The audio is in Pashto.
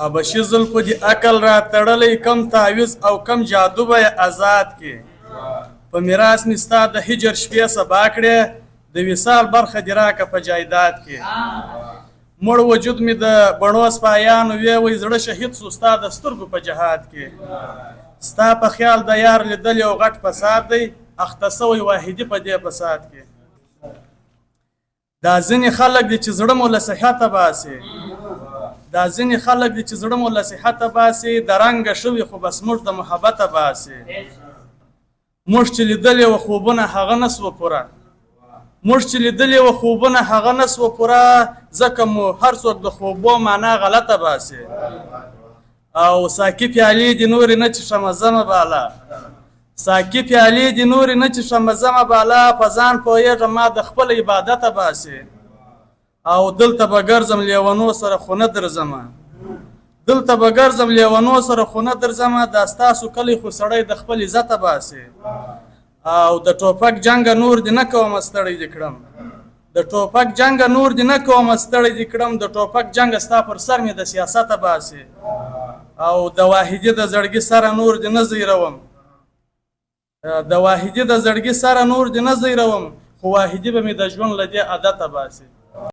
ابشي زلفو دي عقل را تړلی کم تعویض او کم جادو به یې آزاد کې په میراث مې ستا د هجر شپې سبا کړې د وصال برخه دې راکه په جایداد کې مړ وجود مې د بڼو سپایانو وی زړه شهید سو ستا د سترګو په جهاد کې ستا په خیال د یار لیدل یو غټ فساد دی اخته سوی واحدي په دې فساد کې دا ځینې خلک دي چې زړه مو له صحته باسي دا ځینې خلک دي چې زړه مو له صحته باسي د رنګه شوي خو بس موږ د محبته باسي موږ چې لیدلې وه خوبونه هغه نه سوه پوره موږ چې لیدلې وه خوبونه هغه نه سوه پوره ځکه مو هر څوک د خوبو معنا غلطه باسي او ساقي پیالې دي نورې نه چښمه زمه بالا ساقي پیالې دي نورې نه چښمه زمه بالا په ځان پوهېږم ما د خپل عبادته باسي او دلته به ګرځم لیونو سره خو نه درځمه دلته به ګرځم لیونو سره خو نه درځمه دا ستاسو کلی خو سړی د خپل عزته باسي او د ټوپک جنګه نور دې نه کومه ستړی دې کړم د ټوپک جنګه نور دې نه کومه ستړی دې کړم د ټوپک جنګه ستا پر سر مې د سیاسته باسي او د واحدي د زړګي سره نور دې نه زیروم د واحدي د زړګي سره نور دې نه زیروم خو واحدي به مې د ژوند له دې عادته باسي